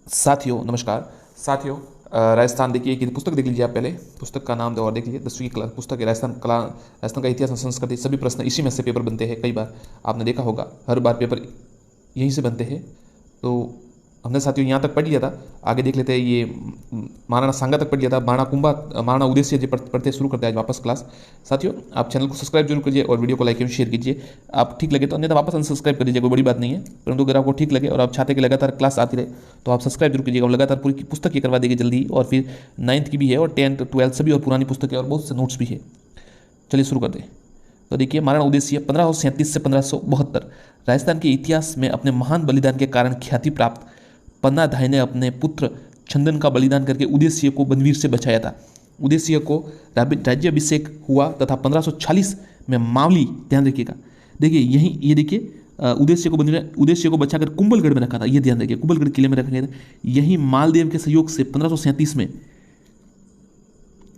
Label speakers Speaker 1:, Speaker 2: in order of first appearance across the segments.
Speaker 1: साथियों नमस्कार। साथियों राजस्थान देखिए कि पुस्तक देख लीजिए आप। पहले पुस्तक का नाम और देख लीजिए। 10वीं की पुस्तक है राजस्थान का इतिहास और संस्कृति। सभी प्रश्न इसी में से पेपर बनते हैं। कई बार आपने देखा होगा, हर बार पेपर यहीं से बनते हैं। तो हमने साथियों यहाँ तक पढ़ लिया था। आगे देख लेते हैं। ये महाराणा सांगा तक पढ़ लिया था। महाराणा उदयसिंह जी पढ़ते शुरू करते हैं आज वापस क्लास। साथियों आप चैनल को सब्सक्राइब जरूर कीजिए और वीडियो को लाइक एवं शेयर कीजिए। आप ठीक लगे तो, अन्यथा वापस अनसब्सक्राइब कर दीजिए, कोई बड़ी बात नहीं है। परंतु अगर आपको ठीक लगे और आप चाहते कि लगातार क्लास आती रहे तो आप सब्सक्राइब जरूर कीजिएगा और लगातार पूरी की पुस्तक ये करवा देगी जल्दी। और फिर 9th की भी है और 10th 12th सभी और पुरानी पुस्तकें और बहुत से नोट्स भी है। चलिए शुरू कर दें। तो देखिए, महाराणा उदयसिंह 1537 से 1572 राजस्थान के इतिहास में अपने महान बलिदान के कारण ख्याति प्राप्त पन्ना धाय ने अपने पुत्र चंदन का बलिदान करके उदयसिंह को बनवीर से बचाया था। उदयसिंह को राज्याभिषेक हुआ तथा 1546 में मावली, ध्यान रखिएगा, देखिए यही ये देखिए उदयसिंह को बचाकर कुंभलगढ़ में रखा था। ये ध्यान रखिए, कुंभलगढ़ किले में रखा गया था। यही मालदेव के सहयोग से 1537 में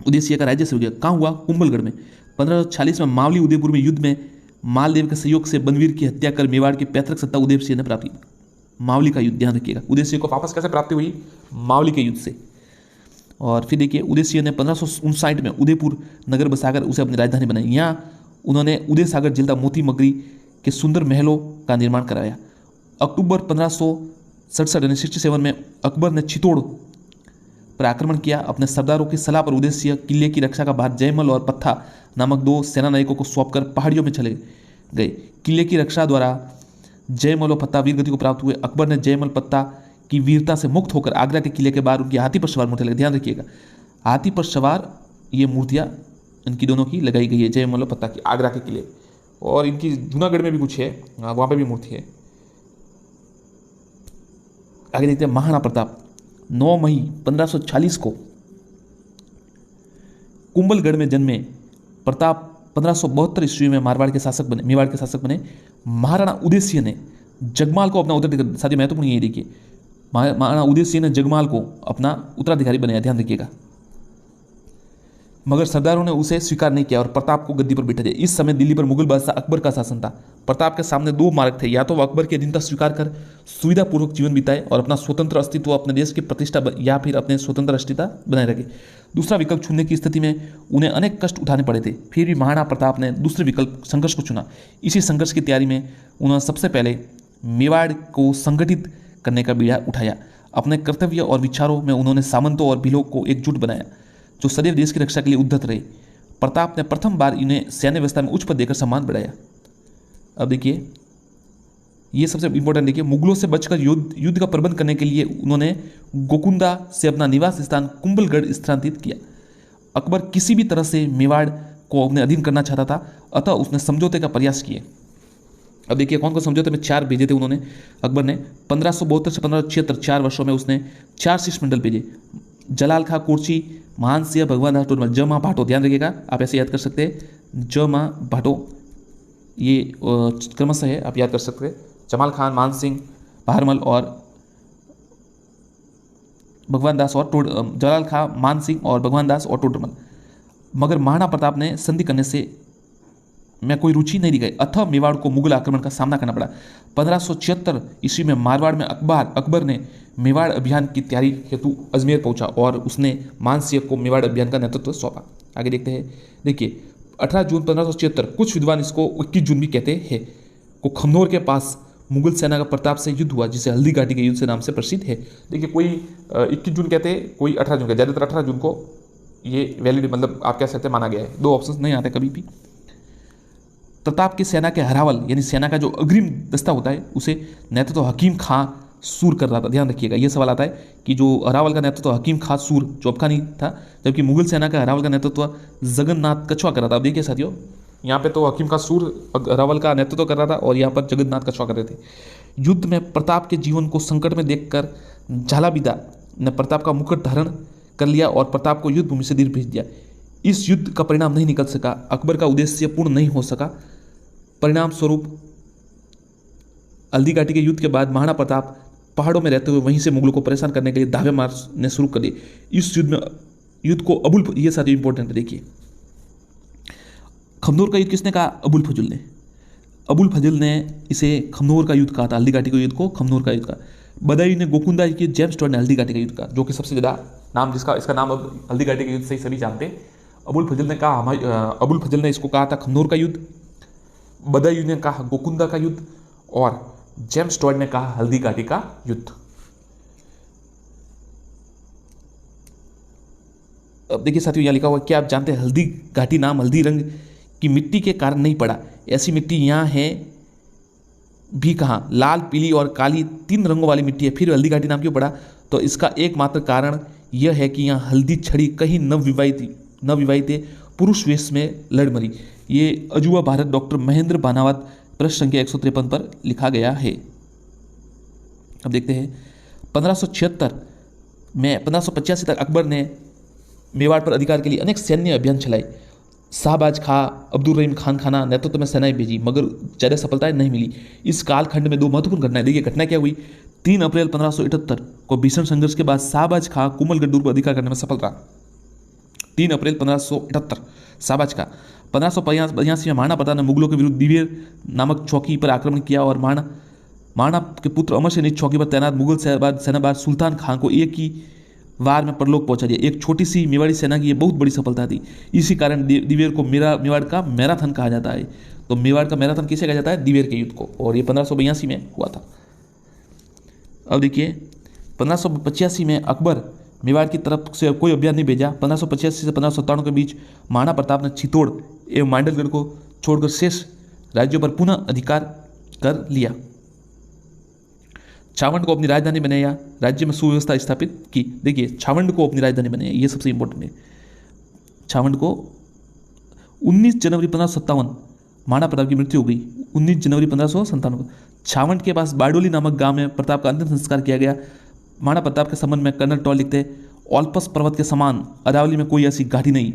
Speaker 1: उदयसिंह का राज्य से हो गया। कहाँ हुआ? कुंभलगढ़ में। 1546 में मावली उदयपुर में युद्ध में मालदेव के सहयोग से बनवीर की हत्या कर मेवाड़ की पैतृक सत्ता उदयसिंह ने प्राप्त की। मावली का युद्ध, ध्यान रखिएगा। उदयसिंह को वापस कैसे प्राप्ति हुई? मावली के युद्ध से। और फिर देखिए, उदयसिंह ने 1559 में उदयपुर नगर बसाकर उसे अपनी राजधानी बनाई। यहाँ उन्होंने उदय सागर झील मोती मगरी के सुंदर महलों का निर्माण कराया। अक्टूबर 1567 यानी 67 में अकबर ने चित्तौड़ पर आक्रमण किया। अपने सरदारों की सलाह पर उदयसिंह किले की रक्षा का भार जयमल और पत्था नामक 2 सेना नायकों को सौंपकर पहाड़ियों में चले गए। किले की रक्षा द्वारा जयमल और पत्ता वीर गति को प्राप्त हुए। अकबर ने जयमल पत्ता की वीरता से मुक्त होकर आगरा के किले के बाहर उनकी हाथी पर सवार मूर्ति लगाई। ध्यान रखिएगा, हाथी पर सवार ये मूर्तियां इनकी दोनों की लगाई गई है, जयमल और पत्ता की, आगरा के किले। और इनकी जूनागढ़ में भी कुछ है, वहां पर भी मूर्ति है। आगे देखते हैं। महाराणा प्रताप 9 मई 1540 को कुंभलगढ़ में जन्मे प्रताप 1572 ईस्वी में मेवाड़ के शासक बने। महाराणा उदयसिंह ने जगमाल को अपना उत्तराधिकारी, साथी महत्वपूर्ण ये देखिए, महाराणा उदयसिंह ने जगमाल को अपना उत्तराधिकारी बनाया। ध्यान रखिएगा। मगर सरदारों ने उसे स्वीकार नहीं किया और प्रताप को गद्दी पर बिठा दिया। इस समय दिल्ली पर मुगल बादशाह अकबर का शासन था। प्रताप के सामने 2 मार्ग थे, या तो वह अकबर की अधीनता स्वीकार कर सुविधापूर्वक जीवन बिताए और अपना स्वतंत्र अस्तित्व, अपने देश की प्रतिष्ठा, या फिर अपने स्वतंत्र अस्तित्व बनाए रखे। दूसरा विकल्प चुनने की स्थिति में उन्हें अनेक कष्ट उठाने पड़े थे। फिर भी महाराणा प्रताप ने दूसरे विकल्प संघर्ष को चुना। इसी संघर्ष की तैयारी में उन्होंने सबसे पहले मेवाड़ को संगठित करने का बीड़ा उठाया। अपने कर्तव्य और विचारों में उन्होंने सामंतों और भीलों को एकजुट बनाया, जो सदैव देश की रक्षा के लिए उद्धत रहे। प्रताप ने प्रथम बार इन्हें सैन्य व्यवस्था में उच्च पद देकर सम्मान बढ़ाया। अब देखिए, ये सबसे इंपॉर्टेंट देखिए, मुगलों से बचकर युद्ध का प्रबंध करने के लिए उन्होंने गोकुंदा से अपना निवास स्थान कुंभलगढ़ स्थानांतरित किया। अकबर किसी भी तरह से मेवाड़ को अपने अधीन करना चाहता था, अतः उसने समझौते का प्रयास किए। अब देखिए, कौन कौन समझौते में 4 भेजे थे उन्होंने। अकबर ने 1572 से 1576 4 वर्षों में उसने 4 शीर्षमंडल भेजे। जलाल खां कोर्ची, महान सिंह, भगवान दास टोडरमल, जमा भाटो, ध्यान रखिएगा, आप ऐसे याद कर सकते हैं, जमा भाटो, ये क्रमशः है, आप याद कर सकते हैं। जमाल खान, मान सिंह, भारमल और भगवान दास और जलाल खां, मान सिंह और भगवान दास और टोडरमल। मगर महाराणा प्रताप ने संधि करने से में कोई रुचि नहीं दिखाई, अतः मेवाड़ को मुगल आक्रमण का सामना करना पड़ा। 1576 ईस्वी में मारवाड़ में अकबर ने मेवाड़ अभियान की तैयारी हेतु अजमेर पहुंचा और उसने मान सिंह को मेवाड़ अभियान का नेतृत्व सौंपा। आगे देखते हैं। देखिए, 18 जून 1576, कुछ विद्वान इसको 21 जून भी कहते हैं, को खमनोर के पास मुगल सेना का प्रताप से युद्ध हुआ, जिसे हल्दी घाटी के युद्ध से नाम से प्रसिद्ध है। देखिए, कोई 21 जून कहते हैं, कोई 18 जून कहते, ज़्यादातर 18 जून को ये वैलिड, मतलब आप कह सकते हैं, माना गया है। 2 ऑप्शन नहीं आते कभी भी। प्रताप की सेना के हरावल, यानी सेना का जो अग्रिम दस्ता होता है, उसे नेतृत्व हकीम खां सूर कर रहा था। ध्यान रखिएगा, ये सवाल आता है कि जो हरावल का नेतृत्व हकीम खां सूर, जो अफगानी था, जबकि मुगल सेना का हरावल का नेतृत्व जगन्नाथ कछवा कर रहा था। अब देखिए साथियों, यहाँ पे तो हकीम खां सूर हरावल का नेतृत्व कर रहा था और यहाँ पर जगन्नाथ कछवा कर रहे थे। युद्ध में प्रताप के जीवन को संकट में देखकर झालाविदा ने प्रताप का मुकुट धारण कर लिया और प्रताप को युद्ध भूमि से दूर भेज दिया। इस युद्ध का परिणाम नहीं निकल सका, अकबर का उद्देश्य पूर्ण नहीं हो सका। परिणाम स्वरूप हल्दी घाटी के युद्ध के बाद महाराणा प्रताप पहाड़ों में रहते हुए वहीं से मुगलों को परेशान करने के लिए धावे मारने शुरू कर दिए। इस युद्ध को ये सारी इंपॉर्टेंट है। देखिए, खमनोर का युद्ध किसने कहा? अबुल फजल ने। अबुल फजल ने इसे खमनोर का युद्ध कहा था, हल्दी घाटी के युद्ध को खमनोर का युद्ध कहा। बदायूं ने गोकुंदा की, जेम्स टॉड ने हल्दी घाटी का युद्ध का, जो कि सबसे ज़्यादा नाम जिसका इसका नाम अब हल्दी घाटी का युद्ध से ही सभी जानते हैं। अबुल फजल ने कहा अबुल फजल ने इसको कहा था खंदौर का युद्ध, बदायूं ने कहा गोकुंदा का युद्ध और जेम्स टॉड ने कहा हल्दी घाटी का युद्ध। अब देखिए साथियों, यहाँ लिखा हुआ क्या आप जानते हैं हल्दी घाटी नाम हल्दी रंग की मिट्टी के कारण नहीं पड़ा, ऐसी मिट्टी यहाँ है भी कहाँ, लाल पीली और काली 3 रंगों वाली मिट्टी है, फिर हल्दी घाटी नाम क्यों पड़ा? तो इसका एकमात्र कारण यह है कि यहाँ हल्दी छड़ी कहीं नवविवाहित पुरुष वेश में लड़ मरी। ये अजूबा भारत डॉक्टर महेंद्र बानावत पृष्ठ संख्या 153 पर लिखा गया है। अब देखते हैं 1576 में 1585 तक अकबर ने मेवाड़ पर अधिकार के लिए अनेक सैन्य अभियान चलाए। शाहबाज खां, अब्दुल रहीम खान खाना नेतृत्व में सेनाएं भेजी, मगर ज़्यादा सफलताएं नहीं मिली। इस कालखंड में 2 महत्वपूर्ण घटनाएं, देखिए घटना क्या हुई। 3 अप्रैल 1578 को भीषण संघर्ष के बाद शाहबाज खां कुमलगढ़ दुर्ग पर अधिकार करने में सफल रहा। 3 अप्रैल 1578 शाहबाज खां। 1582 में महाराणा प्रताप ने मुगलों के विरुद्ध दिवेर नामक चौकी पर आक्रमण किया और महाराणा के पुत्र अमर सिंह ने चौकी पर तैनात मुगल सेनाबाज सुल्तान खां को एक ही वार में परलोक पहुंचा दिया। एक छोटी सी मेवाड़ी सेना की ये बहुत बड़ी सफलता थी। इसी कारण दिवेर को मेवाड़ का मैराथन कहा जाता है। तो मेवाड़ का मैराथन किसे कहा जाता है? दिवेर के युद्ध को, और ये 1582 में हुआ था। अब देखिए 1585 में अकबर मेवाड़ की तरफ से कोई अभियान नहीं भेजा। 1585 से 1597 के बीच महाराणा प्रताप ने चित्तौड़ एवं मांडलगढ़ को छोड़कर शेष राज्यों पर पुनः अधिकार कर लिया। छावंड को अपनी राजधानी बनाया, राज्य में सुव्यवस्था स्थापित की। देखिए छावंड को अपनी राजधानी बनाया, ये सबसे इंपॉर्टेंट है। छावंड को 19 जनवरी 1557 महाराणा प्रताप की मृत्यु हो गई। 19 जनवरी 1557 को छावंड के पास बारडोली नामक गांव में प्रताप का अंतिम संस्कार किया गया। महाराणा प्रताप के संबंध में कर्नल टॉल लिखते हैं, ओल्पस पर्वत के समान अरावली में कोई ऐसी घाटी नहीं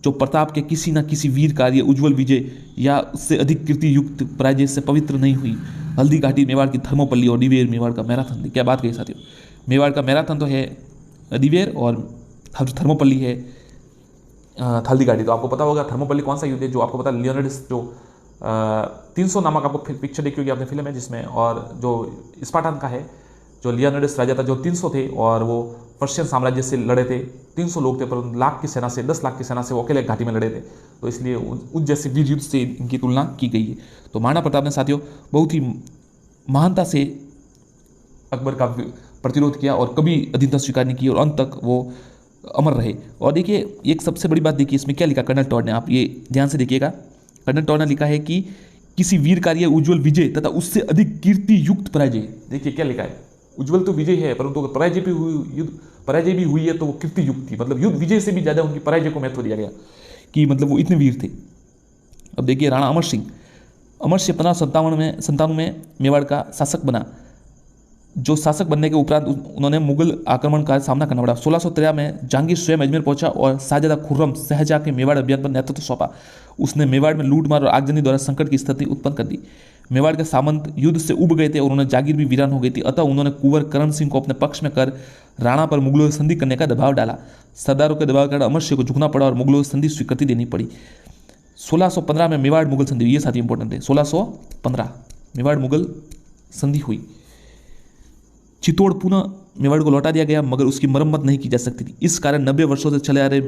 Speaker 1: जो प्रताप के किसी न किसी वीर कार्य, उज्ज्वल विजय या उससे अधिक कीर्ति युक्त पराजय से पवित्र नहीं हुई। हल्दी घाटी मेवाड़ की थर्मोपल्ली और दिवेर मेवाड़ का मैराथन। क्या बात कही साथियों, मेवाड़ का मैराथन तो है दिवेर और थर्मोपल्ली है हल्दी घाटी। तो आपको पता होगा थर्मोपल्ली कौन सा युद्ध है, जो आपको पता लियोनार्डस जो 300 नामक आपको पिक्चर देखी होगी आपने फिल्म है जिसमें, और जो स्पार्टन का है, जो लियोनार्डस राजा था, जो 300 थे और वो पर्शियन साम्राज्य से लड़े थे। 300 लोग थे, पर लाख की सेना से 10 लाख की सेना से वो अकेले घाटी में लड़े थे। तो इसलिए उस जैसे वीर युद्ध से इनकी तुलना की गई है। तो महाराणा प्रताप ने साथियों बहुत ही महानता से अकबर का प्रतिरोध किया और कभी अधीनता स्वीकार नहीं की, और अंत तक वो अमर रहे। और देखिए एक सबसे बड़ी बात देखिए इसमें क्या लिखा कर्नल टॉड ने, आप ये ध्यान से देखिएगा। कर्नल टॉड ने लिखा है कि किसी वीर कार्य, उज्ज्वल विजय तथा उससे अधिक कीर्ति युक्त पराजय। देखिए क्या लिखा है, उज्ज्वल तो विजय है, परंतु अगर पराजय भी हुई है तो वो कीर्ति युक्त थी। मतलब युद्ध विजय से भी ज़्यादा उनकी पराजय को महत्व दिया गया कि मतलब वो इतने वीर थे। अब देखिए राणा अमर सिंह 1597 में मेवाड़ का शासक बना। जो शासक बनने के उपरांत उन्होंने मुगल आक्रमण का सामना करना पड़ा। 1613 में जहांगीर स्वयं अजमेर पहुंचा और शाहजादा खुर्रम शाहजहां के मेवाड़ अभियान पर नेतृत्व सौंपा। उसने मेवाड़ में लूटमार और आगजनी द्वारा संकट की स्थिति उत्पन्न कर दी। मेवाड़ के सामंत युद्ध से उब गए थे और उन्हें जागीर भी वीरान हो गई थी। अतः उन्होंने कुंवर करण सिंह को अपने पक्ष में कर राणा पर मुगलों से संधि करने का दबाव डाला। सरदारों के दबाव के कारण अमर सिंह को झुकना पड़ा और मुगलों से संधि स्वीकृति देनी पड़ी। 1615 में मेवाड़ मुगल संधि, ये साथी इंपॉर्टेंट है। 1615 मेवाड़ मुगल संधि हुई। चित्तौड़ पुनः मेवाड़ को लौटा दिया गया, मगर उसकी मरम्मत नहीं की जा सकती थी। इस कारण 90 वर्षों से चले आ रहे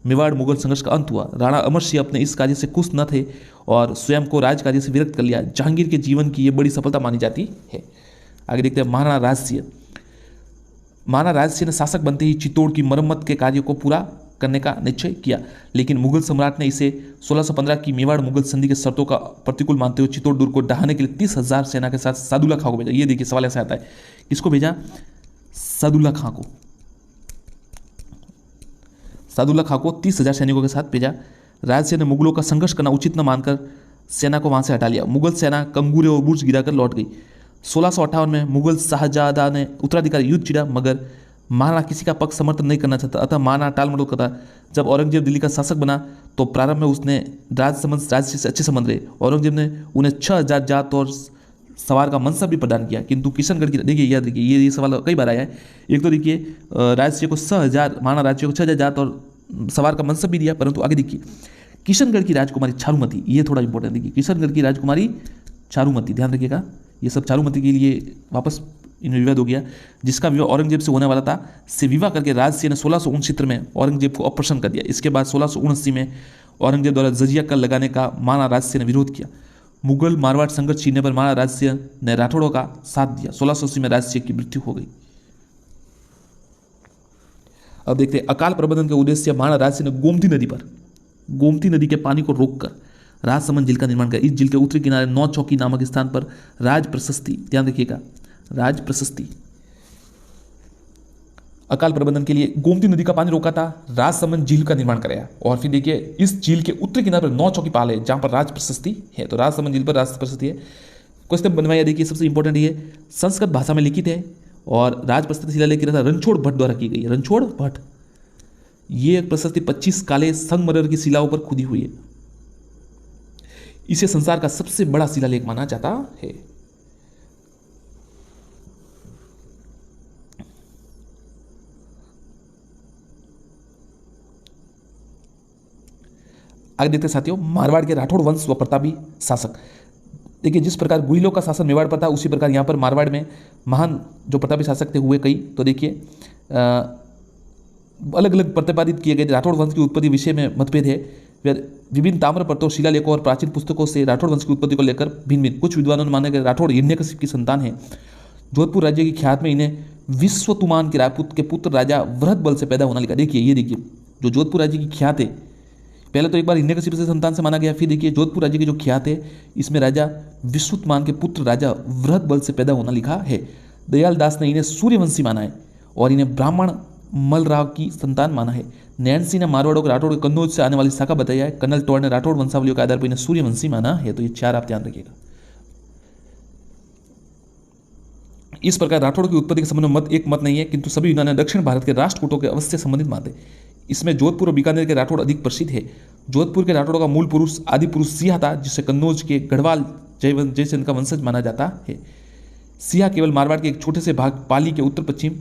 Speaker 1: मेवाड़ मुगल संघर्ष का अंत हुआ। राणा अमर सिंह अपने इस कार्य से खुश न थे और स्वयं को राज कार्य से विरक्त कर लिया। जहांगीर के जीवन की ये बड़ी सफलता मानी जाती है। आगे देखते हैं महाराणा राजसिंह। महाराणा राजसिंह ने शासक बनते ही चित्तौड़ की मरम्मत के कार्य को पूरा करने का निश्चय किया, लेकिन मुगल सम्राट ने इसे 1615 की मेवाड़ मुगल संधि के शर्तों का प्रतिकूल मानते हुए चित्तौड़ दुर्ग को ढहाने के लिए 30,000 सेना के साथ सादुल्ला खां को भेजा। ये देखिए सवाल ऐसा आता है, किसको भेजा? सादुल्ला खां को। सादुल्ला खां को 30,000 सैनिकों के साथ भेजा। राजसिंह ने मुगलों का संघर्ष करना उचित न मानकर सेना को वहां से हटा लिया। मुगल सेना कंगूरे और बुर्ज गिराकर लौट गई। 1658 में मुगल शाहजहां ने उत्तराधिकारी युद्ध छिड़ा, मगर महाराणा किसी का पक्ष समर्थन नहीं करना चाहता, अतः महाराणा टाल मटोल करता। जब औरंगजेब दिल्ली का शासक बना तो प्रारंभ में उसने राजसिंह से अच्छे संबंध रहे। औरंगजेब ने उन्हें 6,000 जात और सवार का मनसब भी प्रदान किया, किंतु किशनगढ़ की, देखिए याद रखिए ये सवाल कई बार आया है। एक तो देखिए राजसिंह को 6,000, महाराणा राजसिंह को 6,000 जात और सवार का मनसब भी दिया, परंतु आगे देखिए किशनगढ़ की राजकुमारी चारुमती, ये थोड़ा इंपॉर्टेंट देखिए, किशनगढ़ की राजकुमारी चारुमती, ध्यान रखिएगा। ये सब चारुमती के लिए वापस इनमें विवाद हो गया, जिसका विवाह औरंगजेब से होने वाला था, से विवाह करके राजसिंह ने 1669 में औरंगजेब को अप्रसन्न कर दिया। इसके बाद 1679 में औरंगजेब द्वारा जजिया कर लगाने का महाराणा राजसिंह ने विरोध किया। मुगल मारवाड़ संघर्ष छीनने पर महाराणा राजसिंह ने राठौड़ों का साथ दिया। 1680 में राजसिंह की मृत्यु हो गई। अब देखते हैं अकाल प्रबंधन के उद्देश्य महाराणा राजसिंह ने गोमती नदी के पानी को रोककर राजसमंद झील का निर्माण किया। इस झील के उत्तरी किनारे 9 चौकी नामक स्थान पर राज प्रशस्ति, ध्यान रखिएगा, राज प्रशस्ति अकाल प्रबंधन के लिए गोमती नदी का पानी रोका था, राजसमंद झील का निर्माण कराया। और फिर देखिए इस झील के उत्तरी किनारे पर 9 चौकी पाल है जहां पर राज प्रशस्ति है, तो राजसमंद झील पर राज प्रशस्ति है। क्वेश्चन बनवाया, देखिए सबसे इंपॉर्टेंट ये संस्कृत भाषा में लिखित है और राज प्रशस्ति शिलालेख की रचना रणछोड़ भट्ट द्वारा की गई है। रणछोड़ भट्ट, ये प्रशस्ति 25 काले संगमरमर की शिलाओं पर खुदी हुई है। इसे संसार का सबसे बड़ा शिलालेख माना जाता है। आगे देखते साथियों, मारवाड़ के राठौड़ वंश व प्रतापी शासक। देखिए जिस प्रकार गुहिलों का शासन मेवाड़ पर था, उसी प्रकार यहाँ पर मारवाड़ में महान जो प्रतापी शासक थे हुए कई। तो देखिए अलग अलग प्रतिपादित किए गए। राठौड़ वंश की उत्पत्ति विषय में मतभेद है। विभिन्न ताम्रपत्रों, शिलालेखों और प्राचीन पुस्तकों से राठौड़ वंश की उत्पत्ति को लेकर भिन्न भिन्न। कुछ विद्वानों ने माना कि राठौड़ हिरण्यकशिप की संतान है। जोधपुर राज्य की ख्यात में इन्हें विश्वतुमान के राजपूत के पुत्र राजा वृहदबल से पैदा होना लिखा। देखिए ये देखिए जो जोधपुर राज्य की ख्यात है, पहले तो एक बार हिरण्यकशिप से संतान से माना गया, फिर देखिए जोधपुर राज्य की जो ख्यात है इसमें राजा विश्वतुमान के पुत्र राजा वृहदबल से पैदा होना लिखा है। दयाल दास ने इन्हें सूर्यवंशी माना है और इन्हें ब्राह्मण मलराव की संतान माना है। नैन सिंह ने मारवाड़ों को राठौड़ के कन्नौज से आने वाली शाखा बताया है। कर्नल टोड ने राठौड़ वंशावलियों के आधार पर इन्हें सूर्यवंशी माना है। तो ये 4 आप ध्यान रखिएगा। इस प्रकार राठौड़ की उत्पत्ति के संबंध में एक मत नहीं है, किंतु सभी विद्वान ने दक्षिण भारत के राष्ट्रकूटों के अवश्य संबंधित मानते। इसमें जोधपुर और बीकानेर के राठौड़ अधिक प्रसिद्ध है। जोधपुर के राठौड़ों का मूल पुरुष आदि पुरुष सिंह था, जिसे कन्नौज के गढ़वाल जयचंद का वंशज माना जाता है। सिंह केवल मारवाड़ के एक छोटे से भाग पाली के उत्तर पश्चिम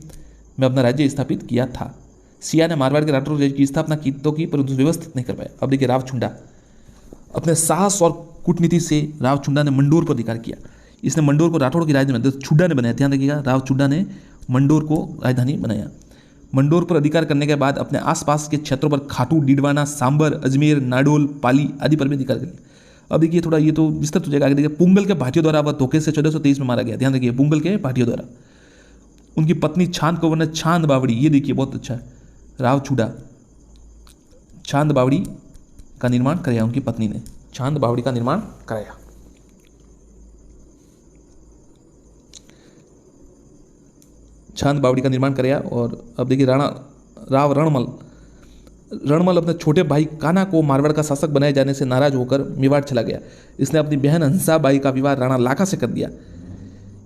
Speaker 1: में अपना राज्य स्थापित किया था। सिया ने मारवाड़ के राठौड़ राज्य की स्थापना की तो की, परंतु व्यवस्थित नहीं कर पाया। अब देखिए रावछुंडा, अपने साहस और कूटनीति से रावछुंडा ने मंडोर पर अधिकार किया। इसने मंडोर को राठौड़ की राजधानी छुड्डा ने बनाया। ध्यान रखिएगा, रावछुंडा ने मंडोर को राजधानी बनाया। मंडोर पर अधिकार करने के बाद अपने आसपास के क्षेत्रों पर खाटू, डीडवाना, सांबर, अजमेर, नाडोल, पाली आदि पर भी अधिकार कर लिया। अब देखिए थोड़ा ये तो विस्तृत हो जाएगा। आगे देखिए पुंगल के भाटियों द्वारा वह धोखे से 1423 में मारा गया। ध्यान रखिए पुंगल के भाटियों द्वारा। उनकी पत्नी छांद कंवर ने छांद बावड़ी, ये देखिए बहुत अच्छा है, रावछुंडा छांद बावड़ी का निर्माण कराया। उनकी पत्नी ने छांद बावड़ी का निर्माण कराया। छांद बावड़ी का निर्माण कराया। और अब देखिए राव रणमल अपने छोटे भाई कान्हा को मारवाड़ का शासक बनाए जाने से नाराज होकर मेवाड़ चला गया। इसने अपनी बहन हंसाबाई का विवाह राणा लाखा से कर दिया।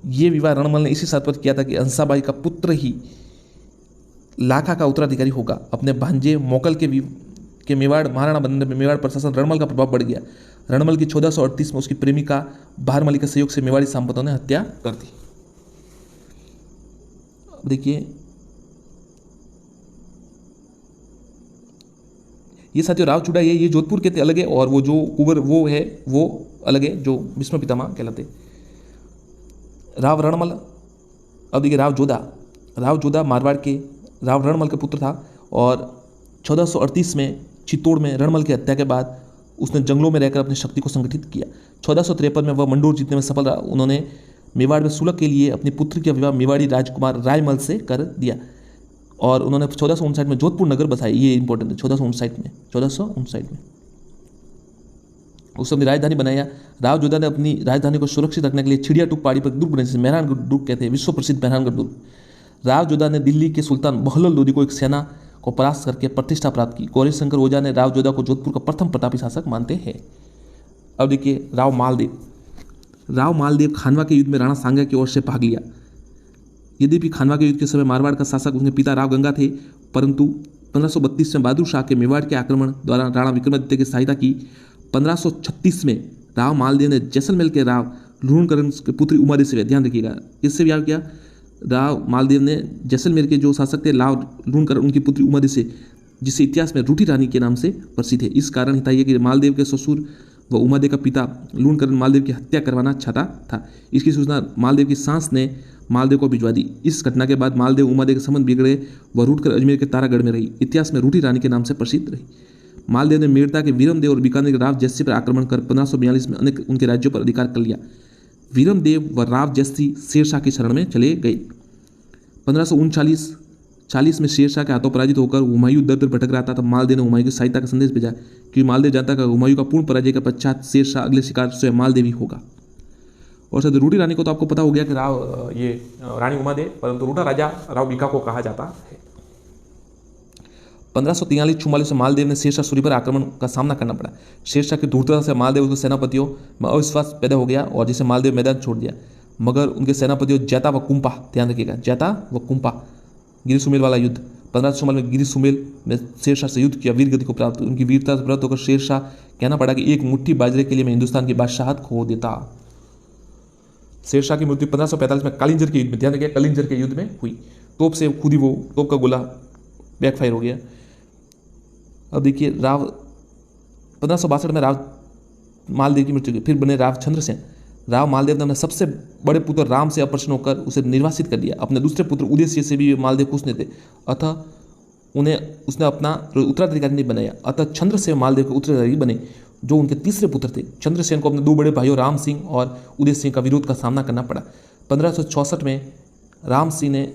Speaker 1: ये विवाह रणमल ने इसी शर्त पर किया था कि हंसाबाई का पुत्र ही लाखा का उत्तराधिकारी होगा। अपने भांजे मोकल के मेवाड़ महाराणा बनने में मेवाड़ पर शासन रणमल का प्रभाव बढ़ गया। रणमल की 1438 में उसकी प्रेमिका भारमली के सहयोग से मेवाड़ी सांपतों ने हत्या कर दी। देखिए ये साथियों रावछुंडा ये जोधपुर के अलग है, और वो जो कुंवर वो है वो अलग है, जो भीष्म पितामह कहलाते। राव रणमल, अब देखिए राव जोधा मारवाड़ के राव रणमल का पुत्र था और 1438 में चित्तौड़ में रणमल की हत्या के बाद उसने जंगलों में रहकर अपनी शक्ति को संगठित किया। 1453 में वह मंडोर जीतने में सफल रहा। उन्होंने मेवाड़ में सुलह के लिए अपनी पुत्र का विवाह मेवाड़ी राजकुमार रायमल से कर दिया और उन्होंने 1459 में जोधपुर नगर बसाई। ये इंपॉर्टेंट है, 1459 में उस अपनी राजधानी बनाया। राव जोधा ने अपनी राजधानी को सुरक्षित रखने के लिए चिड़ियाटूक पहाड़ी पर दुर्ग बनाए, जिसे मेहरानगढ़ दुर्ग कहते हैं, विश्व प्रसिद्ध मेहरानगढ़ दुर्ग। राव जोधा ने दिल्ली के सुल्तान बहलोल लोदी को एक सेना को परास्त करके प्रतिष्ठा प्राप्त की। गौरीशंकर ओझा ने राव जोधा को जोधपुर का प्रथम प्रतापी शासक मानते हैं। अब देखिए राव मालदेव खानवा के युद्ध में राणा सांगा की ओर से भाग लिया। यद्यपि खानवा के युद्ध के समय मारवाड़ का शासक उसके पिता राव गंगा थे, परंतु 1532 में बहादुर शाह के मेवाड़ के आक्रमण द्वारा राणा विक्रमादित्य की सहायता की। 1536 में राव मालदेव ने जैसलमेर के राव लूणकरण के पुत्री उमादेवी से, ध्यान रखिएगा, इससे विवाह किया। राव मालदेव ने जैसलमेर के जो शासक थे राव लूणकरण, उनकी पुत्री उमादेवी से, जिसे इतिहास में रूठी रानी के नाम से प्रसिद्ध है। इस कारण था यह कि मालदेव के ससुर वह उमादेव का पिता लूणकरण मालदेव की हत्या करवाना चाहता था। इसकी सूचना मालदेव की सास ने मालदेव को भिजवा दी। इस घटना के बाद मालदेव उमादेव के संबंध बिगड़े। वह रूठकर अजमेर के तारागढ़ में रही। इतिहास में रूठी रानी के नाम से प्रसिद्ध रही। मालदेव ने मेड़ता के वीरमदेव और बीकानेर के राव जस्सी पर आक्रमण कर 1542 में अनेक उनके राज्यों पर अधिकार कर लिया। वीरमदेव व राव जस्सी शेरशाह की शरण में चले गए। 1539-40 में शेरशाह के हाथों पराजित होकर हुमायूं दर दर भटक रहा था। तब मालदेव ने हुमायूं की सहायता का संदेश भेजा, क्योंकि मालदेव जानता था हुमायूं का पूर्ण पराजय के पश्चात शेरशाह अगले शिकार स्वयं मालदेव ही होगा। और सर रूठी रानी को तो आपको पता हो गया कि रानी उमादेव, परंतु रूठा राजा राव बीका को कहा जाता है। 1543-44 में मालदेव ने शेरशाह सूरी पर आक्रमण का सामना करना पड़ा। शेरशाह की धूर्तता से मालदेव उसके सेनापतियों में अविश्वास पैदा हो गया और जिसे मालदेव मैदान छोड़ दिया। मगर उनके सेनापतियों जैता व कुंपा, ध्यान रखिएगा, जैता व कुंपा, गिरी सुमेल वाला युद्ध 1544 में गिरी सुमेल में शेरशाह से युद्ध किया, वीर गति को प्राप्त। उनकी वीरता से प्राप्त होकर शेरशाह कहना पड़ा कि एक मुट्ठी बाजरे के लिए मैं हिंदुस्तान की बादशाहत खो देता। शेरशाह की मृत्यु 1545 में कालिंजर के युद्ध में, ध्यान रखिए, कालिंजर के युद्ध में हुई। तोप से खुद ही वो तोप का गोला बैकफायर हो गया। अब देखिए 1562 में राव मालदेव की मृत्यु हुई। फिर बने राव चंद्रसेन। राव मालदेव ने अपने सबसे बड़े पुत्र राम से अप्रसन्न होकर उसे निर्वासित कर दिया। अपने दूसरे पुत्र उदयसिंह से भी मालदेव खुश नहीं थे, अतः उसने अपना उत्तराधिकारी नहीं बनाया। अतः चंद्रसेन मालदेव के उत्तराधिकारी बने, जो उनके तीसरे पुत्र थे। चंद्रसेन को अपने दो बड़े भाइयों राम सिंह और उदय सिंह का विरोध का सामना करना पड़ा। 1564 में राम सिंह ने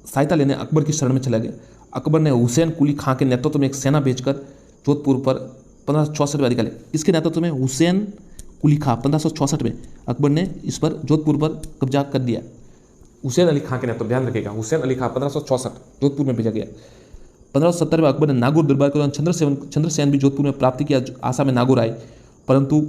Speaker 1: सहायता लेने अकबर की शरण में चला गया। अकबर ने हुसैन कुली खां के नेतृत्व में एक सेना भेजकर जोधपुर पर 1564 में अधिकार लिया। किसके नेतृत्व में? हुसैन कुली खां। 1564 में अकबर ने इस पर जोधपुर पर कब्जा कर दिया। हुसैन अली खां के नेतृत्व, ध्यान रखिएगा, हुसैन अली खां 1564 जोधपुर में भेजा गया। 1570 में अकबर ने नागौर दरबार के दौरान चंद्रसेन भी जोधपुर में प्राप्ति की आशा में नागौर आए, परंतु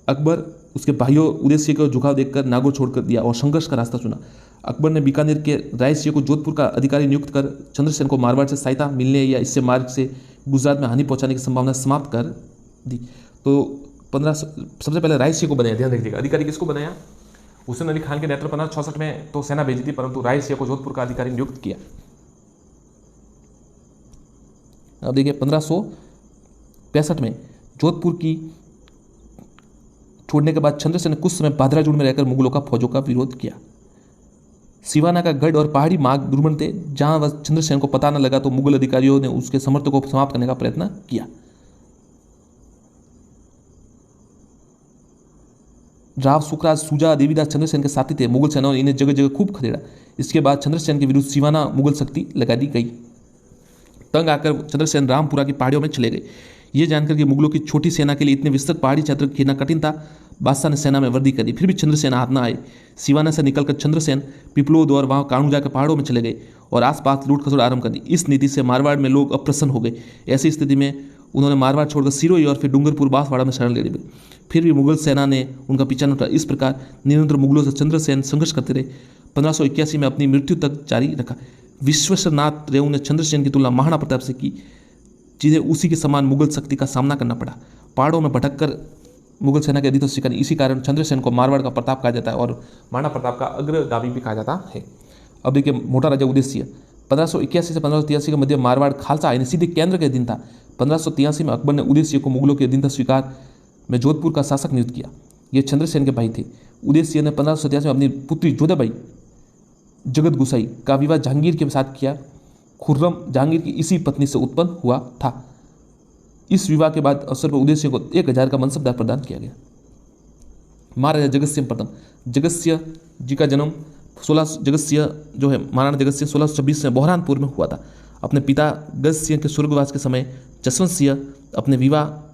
Speaker 1: अकबर उसके भाइयों उदय सिंह को झुकाव देखकर नागौर छोड़कर दिया और संघर्ष का रास्ता चुना। अकबर ने बीकानेर के राय सिंह को जोधपुर का अधिकारी नियुक्त कर चंद्रसेन को मारवाड़ से सहायता मिलने या इससे मार्ग से गुजरात में हानि पहुंचाने की संभावना समाप्त कर दी। तो सबसे पहले राय सिंह को बनाया, ध्यान रखिएगा। अधिकारी किसको बनाया? हुसैन अली खान के नेतृत्व 1564 में तो सेना भेजी थी, परंतु राय सिंह को जोधपुर का अधिकारी नियुक्त किया। अब देखिए 1565 में जोधपुर की छोड़ने के बाद चंद्रसेन ने कुछ समय बादराजूड़ में रहकर मुगलों का फौजों का विरोध किया। सिवाना का गढ़ और पहाड़ी मार्ग दुर्गम थे, जहां वह चंद्रसेन को पता न लगा तो मुगल अधिकारियों ने उसके समर्थकों को समाप्त करने का प्रयत्न किया। राव सुखराज सूजा देवीदास चंद्रसेन के साथी थे। मुगल सेनाओं ने इन्हें जगह जगह खूब खदेड़ा। इसके बाद चंद्रसेन के विरुद्ध सिवाना मुगल शक्ति लगा दी गई। तंग आकर चंद्रसेन रामपुरा की पहाड़ियों में चले गए। ये जानकर कि मुगलों की छोटी सेना के लिए इतने विस्तृत पहाड़ी क्षेत्र घेरना कठिन था, बादशाह ने सेना में वृद्धि कर दी। फिर भी चंद्रसेन हाथ न आए। सिवाना से निकलकर चंद्रसेन पिपलोद और वहां काणूजा के पहाड़ों में चले गए और आसपास लूट खसोट आरंभ कर दी। इस नीति से मारवाड़ में लोग अप्रसन्न हो गए। ऐसी स्थिति में उन्होंने मारवाड़ छोड़कर सिरोही और फिर डूंगरपुर बांसवाड़ा में शरण ले ली। फिर भी मुगल सेना ने उनका पीछा न उठा। इस प्रकार निरंतर मुगलों से चंद्रसेन संघर्ष करते रहे। 1581 में अपनी मृत्यु तक जारी रखा। विश्वेश्वरनाथ रेऊ ने चंद्रसेन की तुलना महाराणा प्रताप से की, जिन्हें उसी के समान मुगल शक्ति का सामना करना पड़ा। पहाड़ों में भटककर मुगल सेना के अधिक शिकार। इसी कारण चंद्रसेन को मारवाड़ का प्रताप कहा जाता है और महाराणा प्रताप का अग्रगामी भी कहा जाता है। अब देखिए मोटा राजा उदय सिंह 1581 से 1583 के मध्य मारवाड़ खालसा आईने सीधे केंद्र के अधीन था। 1583 में अकबर ने उदय सिंह को मुगलों के अधीनता स्वीकार में जोधपुर का शासक नियुक्त किया। ये चंद्रसेन के भाई थे। उदय सिंह ने 1587 में अपनी पुत्री जोधाबाई जगत गुसाई का विवाह जहांगीर के साथ किया। खुर्रम जहांगीर की इसी पत्नी से उत्पन्न हुआ था। इस विवाह के बाद अवसर पर उदय सिंह को 1000 का मनसबदार प्रदान किया गया। महाराजा जगतसिंह प्रथम, जगतसिंह जी का जन्म 16 जगतसिंह जो है महाराणा जगतसिंह 1626 में बुरहानपुर में हुआ था। अपने पिता गज सिंह के स्वर्गवास के समय जसवंत सिंह अपने विवाह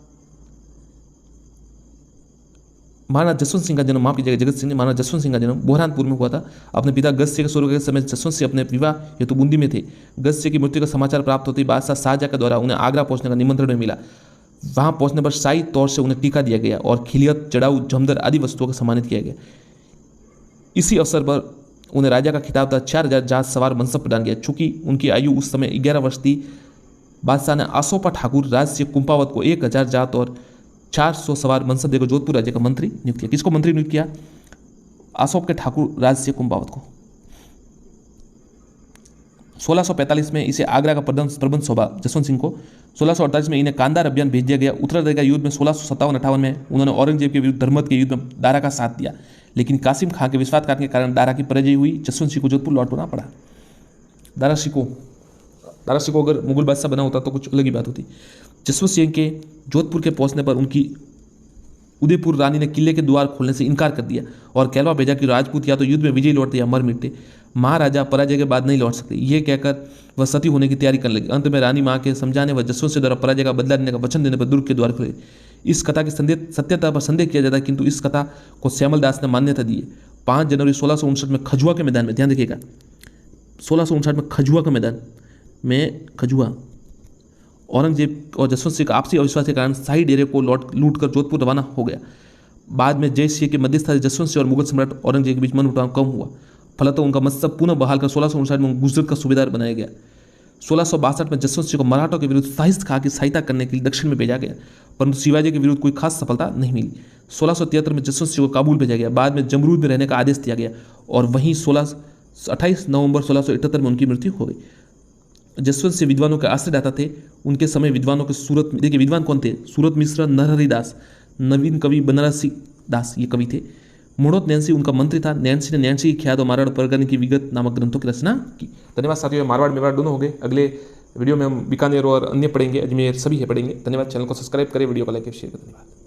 Speaker 1: महाराणा जसवंत सिंह का जन्म, माफ कीजिएगा, जगत सिंह ने महाराणा जसवंत सिंह का जन्म बुरहानपुर में हुआ था। अपने पिता गज सिंह के स्वर्ग के समय जसवंत सिंह अपने विवाह हेतु बूंदी में थे। गज सिंह की मृत्यु का समाचार प्राप्त होते ही बादशाह शाहजहां के द्वारा उन्हें आगरा पहुंचने का निमंत्रण मिला। वहां पहुंचने पर शाही तौर से उन्हें टीका दिया गया और खिलियत, चढ़ाऊ, जमदर आदि वस्तुओं को सम्मानित किया गया। इसी अवसर पर उन्हें राजा का खिताब था 4000 जहाज सवार मनसब प्रदान किया। चूंकि उनकी आयु उस समय 11 वर्ष थी, बादशाह ने आसोपा ठाकुर राज सिंह कुंपावत को 1000 जात और 400 सवार मनसब देकर जोधपुर राज्य का मंत्री नियुक्त किया। किसको मंत्री नियुक्त किया? आसोप के ठाकुर राज सिंह कुंपावत को। 1645 में इसे आगरा का प्रबंध सौंपा जसवंत सिंह को। 1648 में इन्हें कांधार अभियान भेज दिया गया। उत्तराधिकार युद्ध में 1657-58 में उन्होंने औरंगजेब के विरुद्ध धर्मत के युद्ध में दारा का साथ दिया, लेकिन कासिम खां के विश्वासघात के कारण दारा की पराजय हुई। जसवंत सिंह को जोधपुर लौटना पड़ा। दारा शिकोह अगर मुगल बादशाह बना होता तो कुछ अलग ही बात होती। जसवंत सिंह के जोधपुर के पहुंचने पर उनकी उदयपुर रानी ने किले के द्वार खोलने से इनकार कर दिया और कहलवा भेजा कि राजपूत या तो युद्ध में विजयी लौटते या मर मिटते, महाराजा पराजय के बाद नहीं लौट सकते। ये कहकर वह सती होने की तैयारी करने लगी। अंत में रानी मां के समझाने व जसवंत सिंह द्वारा पराजय का बदला लेने का वचन देने पर दुर्ग के द्वार खुले। इस कथा की सत्यता पर संदेह किया जाता है, किंतु इस कथा को श्यामल दास ने मान्यता दी है। 5 जनवरी 1659 में खजुआ के मैदान में, ध्यान रखिएगा, 1659 में खजुआ के मैदान में औरंगजेब और जसवंत सिंह का आपसी अविश्वास के कारण शाही डेरे को लूट कर जोधपुर रवाना हो गया। बाद में जय सिंह के मध्यस्थता से जसवंत सिंह और मुगल सम्राट औरंगजेब के बीच मनमुटाव कम हुआ। फलतः उनका मस्तक पुनः बहाल कर 1659 में गुजरात का सूबेदार बनाया गया। 1662 में जसवंत सिंह को मराठों के विरुद्ध साहित्य खां की सहायता करने के लिए दक्षिण में भेजा गया, परंतु शिवाजी के विरुद्ध कोई खास सफलता नहीं मिली। 1673 में जसवंत सिंह को काबुल भेजा गया। बाद में जमरूद में रहने का आदेश दिया गया और वहीं 28 नवंबर 1678 में उनकी मृत्यु हो गई। जसवंत सिंह विद्वानों के आश्रयदाता थे। उनके समय विद्वानों के सूरत, देखिए विद्वान कौन थे, सूरत मिश्र, नरहरि दास, नवीन कवि बनारसी दास, ये कवि थे। मोड़ोत नैन्सी उनका मंत्री था। नैन्सी ने नैन्सी की ख्यात और मारवाड़ परगने की विगत नामक ग्रंथों की रचना की। धन्यवाद साथियों, मारवाड़ मेवाड़ दोनों हो गए। अगले वीडियो में हम बीकानेर और अन्य पढ़ेंगे, अजमेर सभी है पढ़ेंगे। धन्यवाद। चैनल को सब्सक्राइब करें, वीडियो को लाइक शेयर करें। धन्यवाद।